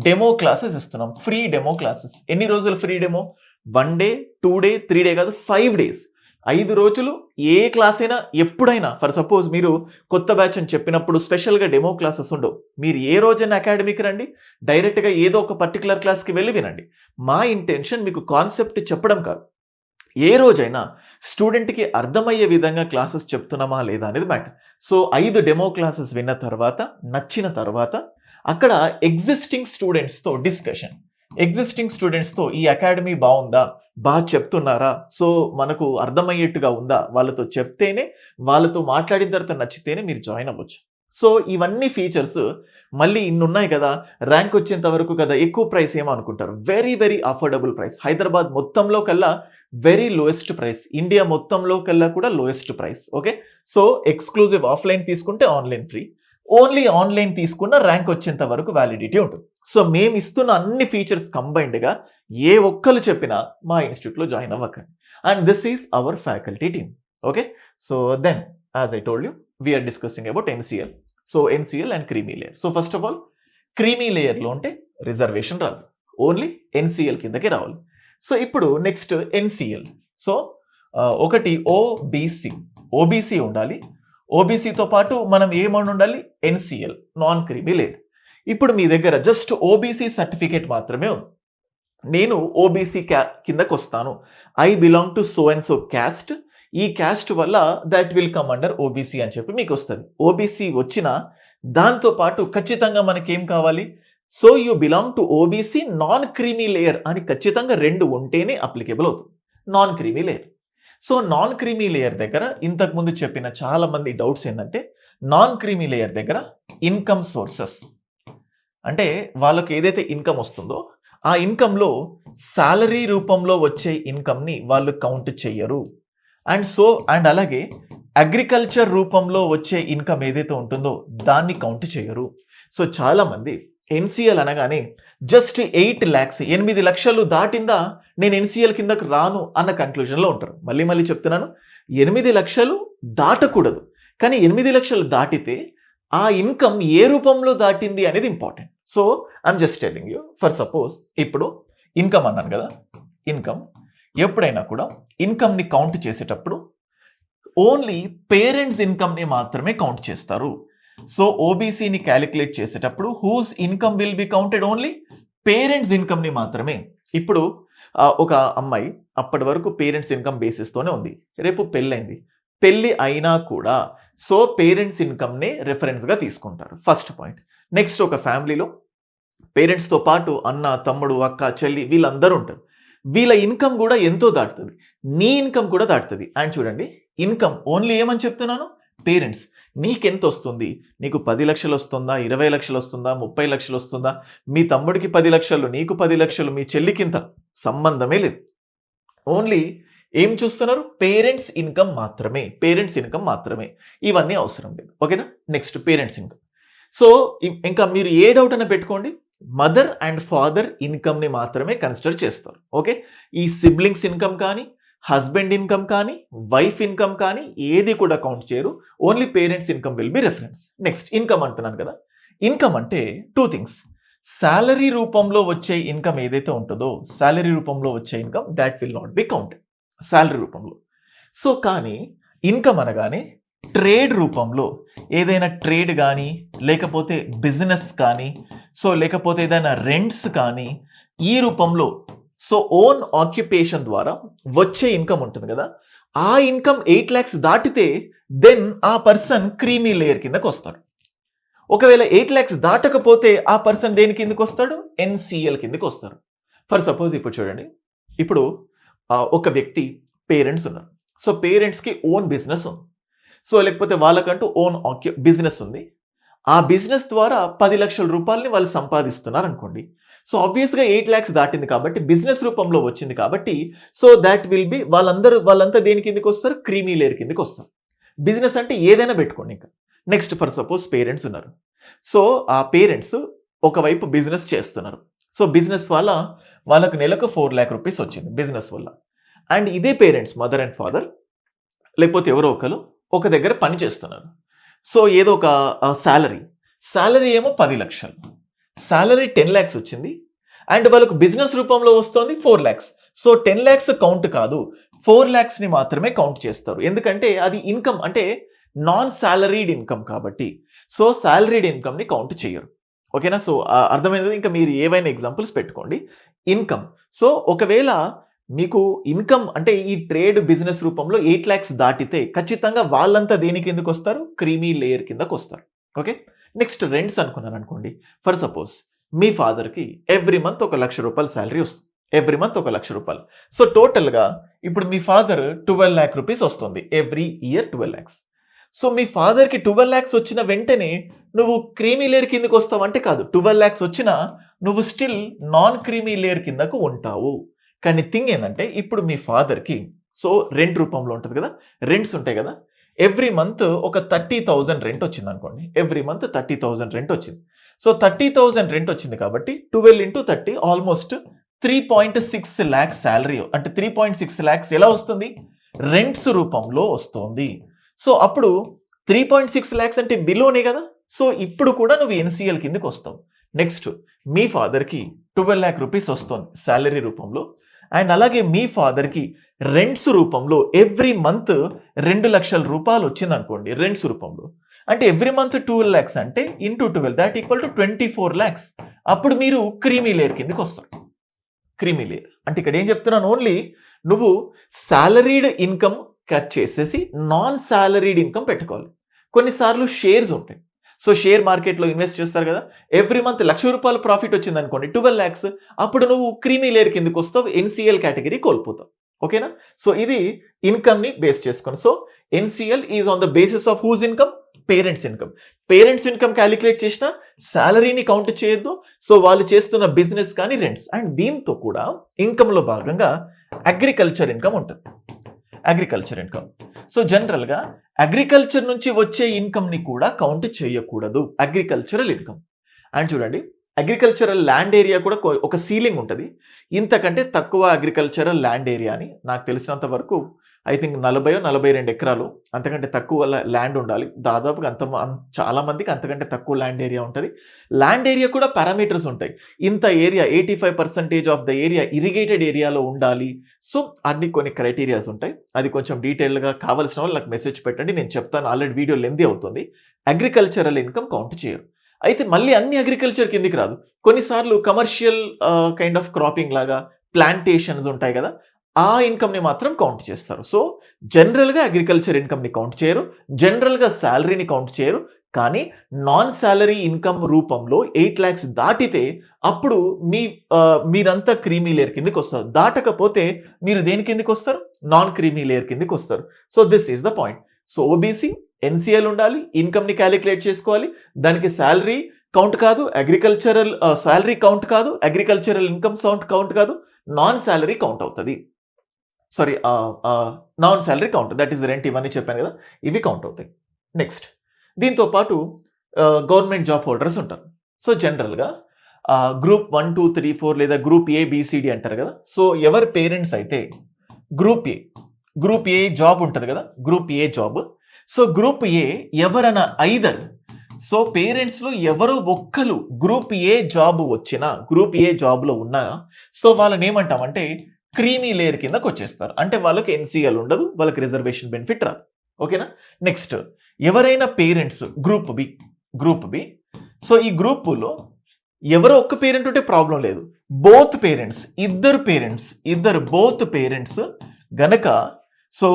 డెమో క్లాసెస్ ఇస్తున్నాం. Free demo classes. ఎన్ని రోజులు free demo? 1 day 2 day 3 day కాదు, 5 days, 5 రోజులు. ఏ క్లాస్ అయినా ఎప్పుడైనా, ఫర్ సపోజ్ మీరు కొత్త బ్యాచ్ అని చెప్పినప్పుడు స్పెషల్గా డెమో క్లాసెస్ ఉండవు. మీరు ఏ రోజైనా అకాడమీకి రండి, డైరెక్ట్గా ఏదో ఒక పర్టికులర్ క్లాస్కి వెళ్ళి వినండి. మా ఇంటెన్షన్ మీకు కాన్సెప్ట్ చెప్పడం కాదు, ఏ రోజైనా స్టూడెంట్కి అర్థమయ్యే విధంగా క్లాసెస్ చెప్తున్నామా లేదా అనేది మ్యాటర్. సో 5 డెమో క్లాసెస్ విన్న తర్వాత, నచ్చిన తర్వాత అక్కడ ఎగ్జిస్టింగ్ స్టూడెంట్స్తో డిస్కషన్, ఎగ్జిస్టింగ్ స్టూడెంట్స్తో ఈ అకాడమీ బాగుందా, బాగా చెప్తున్నారా, సో మనకు అర్థమయ్యేట్టుగా ఉందా, వాళ్ళతో చెప్తేనే, వాళ్ళతో మాట్లాడిన తర్వాత నచ్చితేనే మీరు జాయిన్ అవ్వచ్చు. సో ఇవన్నీ ఫీచర్స్ మళ్ళీ ఇన్ని ఉన్నాయి కదా, ర్యాంక్ వచ్చేంత వరకు కదా, ఎక్కువ ప్రైస్ ఏమో అనుకుంటారు. Very very affordable price. Hyderabad మొత్తంలో కల్లా వెరీ లోయెస్ట్ ప్రైస్, ఇండియా మొత్తంలో కల్లా కూడా lowest price. Okay, so exclusive offline తీసుకుంటే ఆన్లైన్ ఫ్రీ, ఓన్లీ ఆన్లైన్ తీసుకున్న ర్యాంక్ వచ్చేంత వరకు వ్యాలిడిటీ ఉంటుంది. సో మేము ఇస్తున్న అన్ని ఫీచర్స్ కంబైన్డ్గా ఏ ఒక్కరు చెప్పినా మా ఇన్స్టిట్యూట్లో జాయిన్ అవ్వకండి. And this is our faculty team. Okay, so then as I told you we're discussing about NCL. So NCL and creamy layer. So first of all creamy లేయర్లో ఉంటే రిజర్వేషన్ రాదు, ఓన్లీ ఎన్సిఎల్ కిందకి రావాలి. సో ఇప్పుడు నెక్స్ట్ ఎన్సిఎల్. సో ఒకటి ఓబీసీ ఉండాలి, ఓబీసీతో పాటు మనం ఏమని ఉండాలి, ఎన్సిఎల్, నాన్ క్రీమీ లేయర్. ఇప్పుడు మీ దగ్గర జస్ట్ ఓబీసీ సర్టిఫికేట్ మాత్రమే ఉంది. నేను ఓబీసీ కిందకు వస్తాను, I belong to so and so caste, ఈ క్యాస్ట్ వల్ల that will come under OBC అని చెప్పి మీకు వస్తుంది. ఓబీసీ వచ్చిన దాంతో పాటు ఖచ్చితంగా మనకేం కావాలి, so you belong to OBC non creamy layer అని ఖచ్చితంగా 2 ఉంటేనే అప్లికేబుల్ అవుతుంది, non creamy layer. So non creamy layer దగ్గర ఇంతకుముందు చెప్పిన చాలా మంది డౌట్స్ ఏంటంటే, నాన్ క్రీమీ లేయర్ దగ్గర ఇన్కమ్ సోర్సెస్ అంటే వాళ్ళకి ఏదైతే ఇన్కమ్ వస్తుందో ఆ ఇన్కంలో సాలరీ రూపంలో వచ్చే ఇన్కమ్ని వాళ్ళు కౌంట్ చెయ్యరు. అండ్ అలాగే అగ్రికల్చర్ రూపంలో వచ్చే ఇన్కమ్ ఏదైతే ఉంటుందో దాన్ని కౌంట్ చేయరు. సో చాలామంది ఎన్సీఎల్ అనగానే జస్ట్ 8 lakhs 8 లక్షలు దాటిందా నేను ఎన్సీఎల్ కిందకు రాను అన్న కంక్లూజన్లో ఉంటారు. మళ్ళీ చెప్తున్నాను, 8 లక్షలు దాటకూడదు, కానీ 8 లక్షలు దాటితే ఆ ఇన్కమ్ ఏ రూపంలో దాటింది అనేది important. So I'm just telling you, for suppose ఇప్పుడు ఇన్కమ్ అన్నాను కదా, ఇన్కమ్ ఎప్పుడైనా కూడా ఇన్కమ్ని కౌంట్ చేసేటప్పుడు ఓన్లీ పేరెంట్స్ ఇన్కమ్ని మాత్రమే కౌంట్ చేస్తారు. సో ఓబీసీని క్యాలిక్యులేట్ చేసేటప్పుడు whose income will be counted only parents ఇన్కమ్ని మాత్రమే. ఇప్పుడు ఒక అమ్మాయి అప్పటి వరకు పేరెంట్స్ ఇన్కమ్ బేసిస్తోనే ఉంది, రేపు పెళ్ళైంది, పెళ్ళి అయినా కూడా సో పేరెంట్స్ ఇన్కమ్నే రెఫరెన్స్గా తీసుకుంటారు, ఫస్ట్ పాయింట్. నెక్స్ట్ ఒక ఫ్యామిలీలో పేరెంట్స్తో పాటు అన్న, తమ్ముడు, అక్క, చెల్లి వీళ్ళందరూ ఉంటారు. వీళ్ళ ఇన్కమ్ కూడా ఎంతో దాటుతుంది, నీ ఇన్కమ్ కూడా దాటుతుంది. అండ్ చూడండి, ఇన్కమ్ ఓన్లీ ఏమని చెప్తున్నాను, పేరెంట్స్. నీకెంత వస్తుంది, నీకు 10 లక్షలు వస్తుందా, 20 లక్షలు వస్తుందా, 30 లక్షలు వస్తుందా, మీ తమ్ముడికి 10 లక్షలు, నీకు 10 లక్షలు, మీ చెల్లికింత సంబంధమే లేదు. ఓన్లీ ఏం చూస్తున్నారు, పేరెంట్స్ ఇన్కమ్ మాత్రమే, పేరెంట్స్ ఇన్కమ్ మాత్రమే. ఇవన్నీ అవసరం లేదు, ఓకేనా. Next parents income. సో ఇంకా మీరు ఏ డౌట్ అయినా పెట్టుకోండి, మదర్ అండ్ ఫాదర్ ఇన్కమ్ని మాత్రమే కన్సిడర్ చేస్తారు, ఓకే. ఈ సిబ్లింగ్స్ ఇన్కమ్ కానీ, హస్బెండ్ ఇన్కమ్ కానీ, వైఫ్ ఇన్కమ్ కానీ ఏది కూడా కౌంట్ చేయరు, only parents income will B reference. Next income అంటున్నాను కదా, ఇన్కమ్ అంటే 2 things. శాలరీ రూపంలో వచ్చే ఇన్కమ్ ఏదైతే ఉంటుందో, శాలరీ రూపంలో వచ్చే income that will not be counted, salary రూపంలో. సో కానీ ఇన్కమ్ అనగానే ట్రేడ్ రూపంలో ఏదైనా ట్రేడ్ కానీ, లేకపోతే బిజినెస్ కానీ, సో లేకపోతే ఏదైనా రెంట్స్ కానీ, ఈ రూపంలో సో ఓన్ ఆక్యుపేషన్ ద్వారా వచ్చే ఇన్కమ్ ఉంటుంది కదా, ఆ ఇన్కమ్ 8 lakhs దాటితే దెన్ ఆ పర్సన్ క్రీమీ లేయర్ కిందకు వస్తాడు. ఒకవేళ 8 lakhs దాటకపోతే ఆ పర్సన్ దేని కిందకు వస్తాడు, ఎన్సీఎల్ కిందకు వస్తారు. ఫర్ సపోజ్ ఇప్పుడు చూడండి, ఇప్పుడు ఒక వ్యక్తి పేరెంట్స్ ఉన్నారు, సో పేరెంట్స్కి ఓన్ బిజినెస్ ఉంది, సో లేకపోతే వాళ్ళకంటూ ఓన్ బిజినెస్ ఉంది, ఆ బిజినెస్ ద్వారా 10 లక్షల రూపాయలని వాళ్ళు సంపాదిస్తున్నారు అనుకోండి. సో ఆబ్వియస్గా 8 lakhs దాటింది కాబట్టి, బిజినెస్ రూపంలో వచ్చింది కాబట్టి, సో దాట్ విల్ బి వాళ్ళంతా దేని కిందకి వస్తారు, క్రీమీ లేయర్ కిందకి వస్తారు. బిజినెస్ అంటే ఏదైనా పెట్టుకోండి ఇంకా. నెక్స్ట్ ఫర్ సపోజ్ పేరెంట్స్ ఉన్నారు, సో ఆ పేరెంట్స్ ఒకవైపు బిజినెస్ చేస్తున్నారు, సో బిజినెస్ వల్ల వాళ్ళకు నెలకు 4 lakh rupees వచ్చింది బిజినెస్ వల్ల. అండ్ ఇదే పేరెంట్స్, మదర్ అండ్ ఫాదర్ లేకపోతే ఎవరో ఒకరు ఒక దగ్గర పని చేస్తున్నారు, సో ఏదో ఒక శాలరీ ఏమో 10 లక్షలు, శాలరీ 10 lakhs వచ్చింది, అండ్ వాళ్ళకు బిజినెస్ రూపంలో వస్తుంది 4 lakhs. సో 10 lakhs కౌంట్ కాదు, 4 lakhsని మాత్రమే కౌంట్ చేస్తారు, ఎందుకంటే అది ఇన్కమ్ అంటే నాన్ శాలరీడ్ ఇన్కమ్ కాబట్టి. సో శాలరీడ్ ఇన్కమ్ని కౌంట్ చేయరు, ఓకేనా. సో అర్థమైంది. ఇంకా మీరు ఏవైనా ఎగ్జాంపుల్స్ పెట్టుకోండి. ఇన్కమ్, సో ఒకవేళ మీకు ఇన్కమ్ అంటే ఈ ట్రేడ్ బిజినెస్ రూపంలో 8 lakhs దాటితే ఖచ్చితంగా వాళ్ళంతా దేని కిందకు వస్తారు, క్రీమీ లేయర్ కిందకు వస్తారు, ఓకే. నెక్స్ట్ రెంట్స్ అనుకున్నాను అనుకోండి, ఫర్ సపోజ్ మీ ఫాదర్కి ఎవ్రీ మంత్ 1 లక్ష రూపాయల శాలరీ వస్తుంది, ఎవ్రీ మంత్ 1 లక్ష రూపాయలు. సో టోటల్గా ఇప్పుడు మీ ఫాదర్ 12 lakh rupees వస్తుంది, ఎవ్రీ ఇయర్ 12 lakhs. సో మీ ఫాదర్కి 12 lakhs వచ్చిన వెంటనే నువ్వు క్రీమీ లేయర్ కిందకు వస్తావు అంటే కాదు, 12 lakhs వచ్చినా నువ్వు స్టిల్ నాన్ క్రీమీ లేయర్ కిందకు ఉంటావు. కానీ థింగ్ ఏంటంటే ఇప్పుడు మీ ఫాదర్కి సో రెంట్ రూపంలో ఉంటుంది కదా, రెంట్స్ ఉంటాయి కదా, ఎవ్రీ మంత్ ఒక 30,000 రెంట్ వచ్చింది అనుకోండి, ఎవ్రీ మంత్ 30,000 రెంట్ వచ్చింది. సో 30,000 రెంట్ వచ్చింది కాబట్టి 12 into 30 ఆల్మోస్ట్ 3.6 lakhs శాలరీ, అంటే 3.6 lakhs ఎలా వస్తుంది, రెంట్స్ రూపంలో వస్తుంది. సో అప్పుడు 3.6 lakhs అంటే బిలోనే కదా, సో ఇప్పుడు కూడా నువ్వు ఎన్సీఎల్ కిందకి వస్తావు. నెక్స్ట్ మీ ఫాదర్కి 12 lakh rupees వస్తుంది శాలరీ రూపంలో, అండ్ అలాగే మీ ఫాదర్కి రెంట్స్ రూపంలో ఎవ్రీ మంత్ 2 లక్షల రూపాయలు వచ్చింది అనుకోండి రెంట్స్ రూపంలో, అంటే ఎవ్రీ మంత్ 12 lakhs అంటే into 12 that equal to 24 lakhs. అప్పుడు మీరు క్రీమీ లేయర్ కిందకి వస్తారు. క్రీమీ లేయర్ అంటే ఇక్కడ ఏం చెప్తున్నాను, ఓన్లీ నువ్వు శాలరీడ్ ఇన్కమ్ కట్ చేసేసి నాన్ శాలరీడ్ ఇన్కమ్ పెట్టుకోవాలి. కొన్నిసార్లు షేర్స్ ఉంటాయి, సో షేర్ మార్కెట్లో ఇన్వెస్ట్ చేస్తారు కదా, ఎవ్రీ మంత్ 1 లక్ష రూపాయలు ప్రాఫిట్ వచ్చింది అనుకోండి 12 lakhs, అప్పుడు నువ్వు క్రీమీ లేయర్ కిందకి వస్తావు, ఎన్సీఎల్ కేటగిరీ కోల్పోతావు, ఓకేనా. సో ఇది ఇన్కమ్ని బేస్ చేసుకొని. So NCL is on the basis of whose income, parents income. Parents income calculate చేసిన శాలరీని కౌంట్ చేయొద్దు, సో వాళ్ళు చేస్తున్న బిజినెస్ కానీ రెంట్స్. అండ్ దీంతో కూడా ఇన్కమ్లో భాగంగా అగ్రికల్చర్ ఇన్కమ్ ఉంటుంది, అగ్రికల్చర్ ఇన్కమ్. సో జనరల్గా అగ్రికల్చర్ నుంచి వచ్చే ఇన్కమ్ని కూడా కౌంట్ చేయకూడదు, అగ్రికల్చరల్ ఇన్కమ్. అండ్ చూడండి అగ్రికల్చరల్ ల్యాండ్ ఏరియా కూడా ఒక సీలింగ్ ఉంటుంది. ఇంతకంటే తక్కువ అగ్రికల్చరల్ ల్యాండ్ ఏరియా అని నాకు తెలిసినంత వరకు ఐ థింక్ 42 ఎకరాలు అంతకంటే తక్కువ ల్యాండ్ ఉండాలి. దాదాపుగా చాలా మందికి అంతకంటే తక్కువ ల్యాండ్ ఏరియా ఉంటుంది. ల్యాండ్ ఏరియా కూడా పారామీటర్స్ ఉంటాయి. ఇంత area 85% of the area irrigated ఏరియాలో ఉండాలి. సో అన్ని కొన్ని క్రైటీరియాస్ ఉంటాయి. అది కొంచెం డీటెయిల్గా కావాల్సిన వాళ్ళు నాకు మెసేజ్ పెట్టండి, నేను చెప్తాను. ఆల్రెడీ వీడియో లెంతీ అవుతుంది. అగ్రికల్చరల్ ఇన్కమ్ కౌంట్ చేయరు. అయితే మళ్ళీ అన్ని అగ్రికల్చర్ కిందికి రాదు. కొన్నిసార్లు కమర్షియల్ కైండ్ ఆఫ్ క్రాపింగ్ లాగా ప్లాంటేషన్స్ ఉంటాయి కదా, ఆ ఇన్కమ్ని మాత్రం కౌంట్ చేస్తారు. సో జనరల్గా అగ్రికల్చర్ ఇన్కమ్ని కౌంట్ చేయరు, జనరల్గా శాలరీని కౌంట్ చేయరు. కానీ నాన్ శాలరీ ఇన్కమ్ రూపంలో 8 lakhs దాటితే అప్పుడు మీరంతా క్రీమీ లేయర్ కిందకి వస్తారు. దాటకపోతే మీరు దేని కిందకి వస్తారు? నాన్ క్రీమీ లేయర్ కిందకి వస్తారు. So this is the point. So OBC NCL ఉండాలి, ఇన్కమ్ని క్యాలిక్యులేట్ చేసుకోవాలి. దానికి శాలరీ కౌంట్ కాదు, అగ్రికల్చరల్ శాలరీ కౌంట్ కాదు, అగ్రికల్చరల్ ఇన్కమ్ కౌంట్ కాదు, నాన్ శాలరీ కౌంట్ అవుతుంది. Sorry, non salary count, that is rent, ఇవన్నీ చెప్పాను కదా, ఇవి కౌంట్ అవుతాయి. నెక్స్ట్ దీంతో పాటు గవర్నమెంట్ జాబ్ హోల్డర్స్ ఉంటారు. సో జనరల్గా గ్రూప్ 1, 2, 3, 4 లేదా గ్రూప్ ABCD అంటారు కదా. సో ఎవరి పేరెంట్స్ అయితే గ్రూప్ ఏ జాబ్ ఉంటుంది కదా, group A job. So group A ఎవరైనా ఐదర్, సో పేరెంట్స్లో ఎవరో ఒక్కరు గ్రూప్ ఏ జాబ్ వచ్చినా, గ్రూప్ ఏ జాబ్లో ఉన్నా, సో వాళ్ళని ఏమంటామంటే క్రీమీ లేయర్ కిందకు వచ్చేస్తారు. అంటే వాళ్ళకి ఎన్సీఎల్ ఉండదు, వాళ్ళకి రిజర్వేషన్ బెనిఫిట్ రాదు. ఓకేనా. నెక్స్ట్ ఎవరైనా పేరెంట్స్ గ్రూప్ బి, సో ఈ గ్రూపులో ఎవరో ఒక్క పేరెంట్ ఉంటే ప్రాబ్లం లేదు. బోత్ పేరెంట్స్ గనక, సో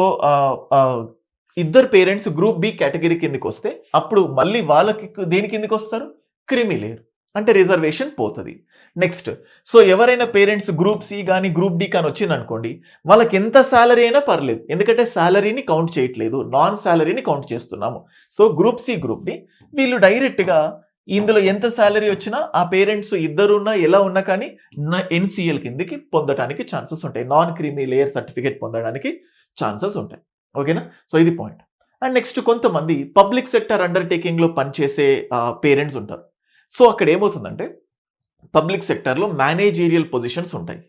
ఇద్దరు పేరెంట్స్ గ్రూప్ బి కేటగిరీ కిందకి వస్తే అప్పుడు మళ్ళీ వాళ్ళకి దేని కిందకి వస్తారు? క్రీమీ లేయర్, అంటే రిజర్వేషన్ పోతుంది. నెక్స్ట్, సో ఎవరైనా పేరెంట్స్ గ్రూప్ సి కానీ గ్రూప్ డి కానీ వచ్చింది అనుకోండి, వాళ్ళకి ఎంత శాలరీ అయినా పర్లేదు, ఎందుకంటే శాలరీని కౌంట్ చేయట్లేదు, నాన్ శాలరీని కౌంట్ చేస్తున్నాము. So group C group D వీళ్ళు డైరెక్ట్గా ఇందులో ఎంత శాలరీ వచ్చినా ఆ పేరెంట్స్ ఇద్దరున్నా ఎలా ఉన్నా కానీ ఎన్సీఎల్ కిందకి పొందడానికి ఛాన్సెస్ ఉంటాయి, నాన్ క్రీమీ లేయర్ సర్టిఫికేట్ పొందడానికి ఛాన్సెస్ ఉంటాయి. ఓకేనా. సో ఇది పాయింట్. అండ్ నెక్స్ట్ కొంతమంది పబ్లిక్ సెక్టర్ అండర్టేకింగ్లో పనిచేసే పేరెంట్స్ ఉంటారు. సో అక్కడ ఏమవుతుందంటే పబ్లిక్ సెక్టర్లో మేనేజీరియల్ పొజిషన్స్ ఉంటాయి.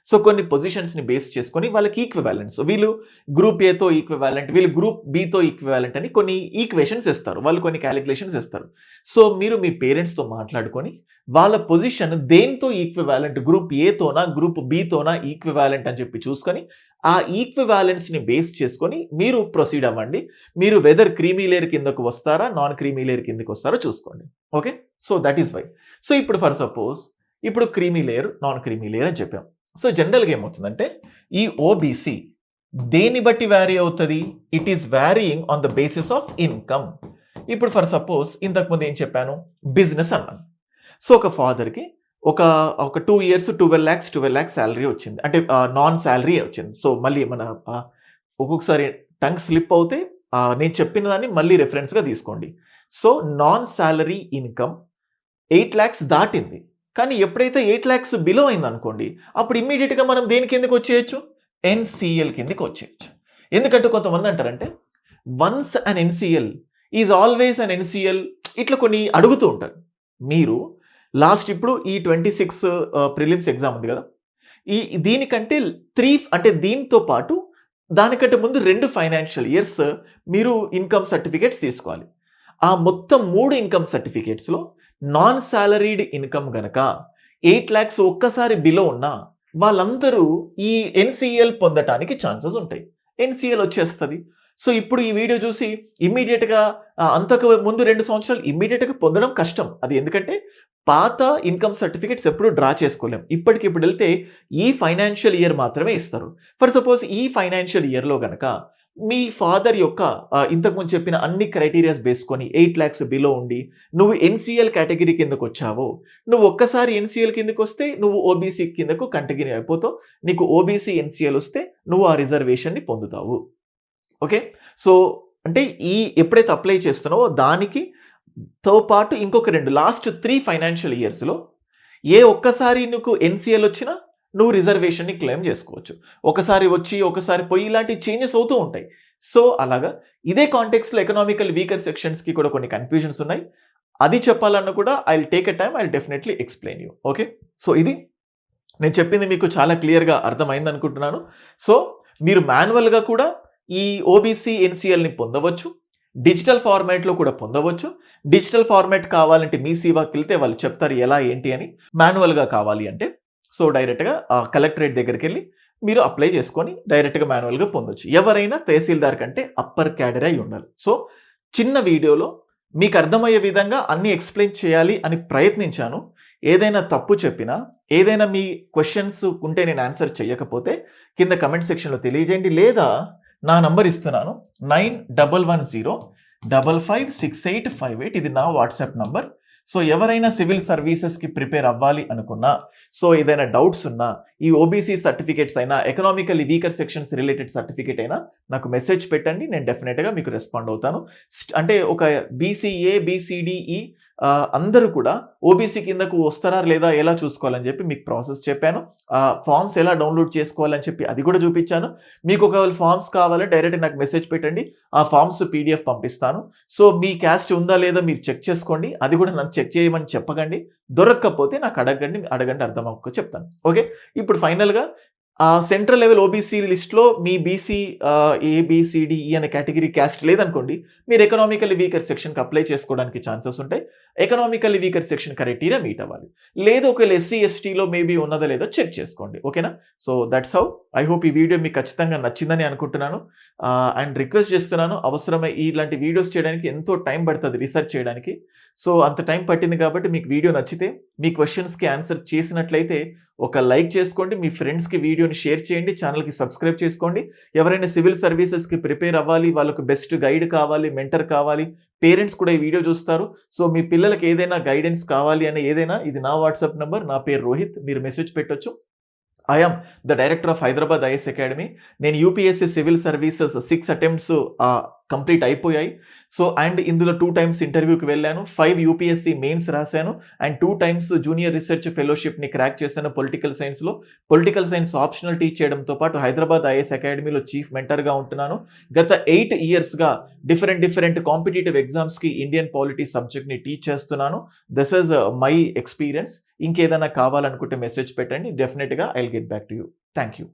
సో కొన్ని పొజిషన్స్ని బేస్ చేసుకొని వాళ్ళకి ఈక్వివాలెంట్స్, వీళ్ళు గ్రూప్ ఏతో ఈక్వివాలెంట్, వీళ్ళు గ్రూప్ బితో ఈక్వివాలెంట్ అని కొన్ని ఈక్వేషన్స్ ఇస్తారు, వాళ్ళు కొన్ని క్యాలిక్యులేషన్స్ ఇస్తారు. సో మీరు మీ పేరెంట్స్తో మాట్లాడుకొని వాళ్ళ పొజిషన్ దేంతో ఈక్వివాలెంట్, గ్రూప్ ఏతోనా గ్రూప్ బితోనా ఈక్వివాలెంట్ అని చెప్పి చూసుకొని ఆ ఈక్వివాలెన్స్ని బేస్ చేసుకొని మీరు ప్రొసీడ్ అవ్వండి. మీరు వెదర్ క్రీమీ లేయర్ కిందకు వస్తారా, నాన్ క్రీమీ లేయర్ కిందకు వస్తారో చూసుకోండి. Okay. So that is why. So ఇప్పుడు ఫర్ సపోజ్ ఇప్పుడు creamy layer, non creamy layer అని చెప్పాం. సో జనరల్గా ఏమవుతుందంటే ఈ ఓబీసీ దేన్ని బట్టి వ్యారీ అవుతుంది? It is varying on the basis of income. ఇప్పుడు ఫర్ సపోజ్ ఇంతకుముందు ఏం చెప్పాను? బిజినెస్ అన్నాను. సో ఒక ఫాదర్కి ఒక 2 years 12 lakhs శాలరీ వచ్చింది, అంటే నాన్ శాలరీ వచ్చింది. సో మళ్ళీ మన ఒక్కొక్కసారి టంగ్ స్లిప్ అవుతే నేను చెప్పిన దాన్ని మళ్ళీ రెఫరెన్స్గా తీసుకోండి. So non salary income 8 lakhs దాటింది, కానీ ఎప్పుడైతే 8 lakhs బిలో అయింది అనుకోండి, అప్పుడు ఇమ్మీడియట్గా మనం దేని కిందకి వచ్చేయచ్చు? ఎన్సీఎల్ కిందకి వచ్చేయచ్చు. ఎందుకంటే కొంతమంది అంటారంటే once an NCL is always an NCL, ఇట్లా కొన్ని అడుగుతూ ఉంటారు. మీరు లాస్ట్ ఇప్పుడు ఈ 26 ప్రిలిమ్స్ ఎగ్జామ్ ఉంది కదా, దీనికంటే 3 అంటే దీంతో పాటు దానికంటే ముందు 2 ఫైనాన్షియల్ ఇయర్స్ మీరు ఇన్కమ్ సర్టిఫికేట్స్ తీసుకోవాలి. ఆ మొత్తం 3 ఇన్కమ్ సర్టిఫికేట్స్లో నాన్ సాలరీడ్ ఇన్కమ్ గనక 8 lakhs ఒక్కసారి బిలో ఉన్నా వాళ్ళందరూ ఈ ఎన్సీఎల్ పొందటానికి ఛాన్సెస్ ఉంటాయి, ఎన్సీఎల్ వచ్చేస్తుంది. సో ఇప్పుడు ఈ వీడియో చూసి ఇమ్మీడియట్గా అంతకు ముందు 2 సంవత్సరాలు ఇమ్మీడియట్గా పొందడం కష్టం. అది ఎందుకంటే పాత ఇన్కమ్ సర్టిఫికేట్స్ ఎప్పుడు డ్రా చేసుకోలేం. ఇప్పటికిప్పుడు వెళ్తే ఈ ఫైనాన్షియల్ ఇయర్ మాత్రమే ఇస్తారు. ఫర్ సపోజ్ ఈ ఫైనాన్షియల్ ఇయర్లో కనుక మీ ఫాదర్ యొక్క ఇంతకుముందు చెప్పిన అన్ని క్రైటీరియాస్ బేసుకొని 8 lakhs బిలో ఉండి నువ్వు ఎన్సీఎల్ కేటగిరీ కిందకు వచ్చావు, నువ్వు ఒక్కసారి ఎన్సీఎల్ కిందకు వస్తే నువ్వు ఓబీసీ కిందకు కంటిన్యూ అయిపోతావు. నీకు ఓబీసీ ఎన్సీఎల్ వస్తే నువ్వు ఆ రిజర్వేషన్ని పొందుతావు. ఓకే. సో అంటే ఈ ఎప్పుడైతే అప్లై చేస్తున్నావో దానికి తో పాటు ఇంకొక 2 లాస్ట్ 3 ఫైనాన్షియల్ ఇయర్స్లో ఏ ఒక్కసారి నీకు ఎన్సీఎల్ వచ్చినా నువ్వు రిజర్వేషన్ని క్లెయిమ్ చేసుకోవచ్చు. ఒకసారి వచ్చి ఒకసారి పోయి ఇలాంటి చేంజెస్ అవుతూ ఉంటాయి. సో అలాగా ఇదే కాంటెక్స్లో ఎకనామికల్ వీకర్ సెక్షన్స్కి కూడా కొన్ని కన్ఫ్యూజన్స్ ఉన్నాయి. అది చెప్పాలన్నా కూడా I will take a time, I will definitely explain you. Okay. So ఇది నేను చెప్పింది మీకు చాలా క్లియర్‌గా అర్థమైందనుకుంటున్నాను. సో మీరు మాన్యువల్‌గా కూడా ఈ ఓబీసీ ఎన్‌సీఎల్‌ని పొందవచ్చు. డిజిటల్ ఫార్మాట్‌లో కూడా పొందవచ్చు. డిజిటల్ ఫార్మాట్ కావాలంటే మీ సేవాకెళ్తే వాళ్ళు చెప్తారు ఎలా ఏంటి అని. మాన్యువల్‌గా కావాలి అంటే సో డైరెక్ట్‌గా కలెక్టరేట్ దగ్గరికెళ్లి మీరు అప్లై చేసుకొని డైరెక్ట్‌గా మాన్యువల్‌గా పొందొచ్చు. ఎవరైనా తహసీల్దార్ కంటే అప్పర్ క్యాడరే అయి ఉండాలి. సో చిన్న వీడియోలో మీకు అర్థమయ్యే విధంగా అన్నీ ఎక్స్‌ప్లెయిన్ చేయాలి అని ప్రయత్నించాను. ఏదైనా తప్పు చెప్పినా, ఏదైనా మీ క్వెషన్స్ ఉంటే నేను ఆన్సర్ చేయకపోతే కింద కామెంట్ సెక్షన్‌లో తెలియజేయండి. లేదా నా నంబర్ ఇస్తున్నాను 9110 556858 ఇది నా వాట్సాప్ నంబర్. సో ఎవరైనా సివిల్ సర్వీసెస్‌కి ప్రిపేర్ అవ్వాలి అనుకున్నా, సో ఏదైనా డౌట్స్ ఉన్నా, ఈ ఓబీసీ సర్టిఫికేట్స్ అయినా, economically weaker sections related certificate అయినా నాకు మెసేజ్ పెట్టండి. నేను డెఫినిట్‌గా మీకు రెస్పాండ్ అవుతాను. అంటే ఒక బీసీఏ, బీసీడీఈ అందరూ కూడా ఓబీసీ కిందకు వస్తారా లేదా ఎలా చూసుకోవాలని చెప్పి మీకు ప్రాసెస్ చెప్పాను. ఫార్మ్స్ ఎలా డౌన్‌లోడ్ చేసుకోవాలని చెప్పి అది కూడా చూపించాను. మీకు ఒకవేళ ఫార్మ్స్ కావాలంటే డైరెక్ట్‌గా నాకు మెసేజ్ పెట్టండి. ఆ ఫార్మ్స్ పీడీఎఫ్ పంపిస్తాను. సో మీ క్యాస్ట్ ఉందా లేదా మీరు చెక్ చేసుకోండి. అది కూడా నన్ను చెక్ చేయమని చెప్పకండి. దొరక్కపోతే నాకు అడగండి అర్థమవుకో చెప్తాను. ఓకే. ఇప్పుడు ఫైనల్‌గా సెంట్రల్ లెవెల్ ఓబీసీ లిస్ట్‌లో మీ బీసీ ఏబీసీడీఈ అనే కేటగిరీ క్యాస్ట్ లేదనుకోండి, మీరు ఎకనామికల్లీ వీకర్ సెక్షన్‌కి అప్లై చేసుకోవడానికి ఛాన్సెస్ ఉంటాయి. Economically weaker section criteria meet అవ్వాలి. లేదు ఒకవేళ ఎస్సీ, ఎస్టీలో మేబీ ఉన్నదో లేదో చెక్ చేసుకోండి. ఓకేనా? So that's how. I hope ఈ వీడియో మీకు ఖచ్చితంగా నచ్చిందని అనుకుంటున్నాను. అండ్ రిక్వెస్ట్ చేస్తున్నాను అవసరమై ఇలాంటి వీడియోస్ చేయడానికి ఎంతో టైం పడతది రిసర్చ్ చేయడానికి. సో అంత టైం పట్టింది కాబట్టి మీకు వీడియో నచ్చితే, మీ క్వెషన్స్‌కి ఆన్సర్ చేసినట్లయితే ఒక లైక్ చేసుకోండి. మీ ఫ్రెండ్స్‌కి వీడియోని షేర్ చేయండి. ఛానెల్‌కి సబ్స్క్రైబ్ చేసుకోండి. ఎవరైనా సివిల్ సర్వీసెస్‌కి ప్రిపేర్ అవ్వాలి, వాళ్ళకి బెస్ట్ గైడ్ కావాలి, మెంటర్ కావాలి, పేరెంట్స్ కూడా ఈ వీడియో చూస్తారు. సో మీ పిల్లలకి ఏదైనా గైడెన్స్ కావాలి అని ఏదైనా ఇది నా వాట్సాప్ నంబర్. నా పేరు రోహిత్. మీరు మెసేజ్ పెట్టొచ్చు. I am the director of Hyderabad IAS academy. నేను UPSC civil services 6 attempts complete అయిపోయాయి. సో అండ్ ఇందులో 2 టైమ్స్ ఇంటర్వ్యూకి వెళ్ళాను. 5 యూపీఎస్సీ మెయిన్స్ రాశాను. అండ్ 2 టైమ్స్ జూనియర్ రిసెర్చ్ ఫెలోషిప్‌ని క్రాక్ చేశాను పొలిటికల్ సైన్స్‌లో. పొలిటికల్ సైన్స్ ఆప్షనల్ టీచ్ చేయడంతో పాటు హైదరాబాద్ ఐఏఎస్ అకాడమీలో చీఫ్ మెంటర్‌గా ఉంటున్నాను. గత 8 ఇయర్స్‌గా డిఫరెంట్ కాంపిటీటివ్ ఎగ్జామ్స్‌కి ఇండియన్ పాలిటీ సబ్జెక్ట్‌ని టీచ్ చేస్తున్నాను. This is my experience. ఇంకేదైనా కావాలనుకుంటే మెసేజ్ పెట్టండి. డెఫినిట్‌గా I will get back to you. Thank you.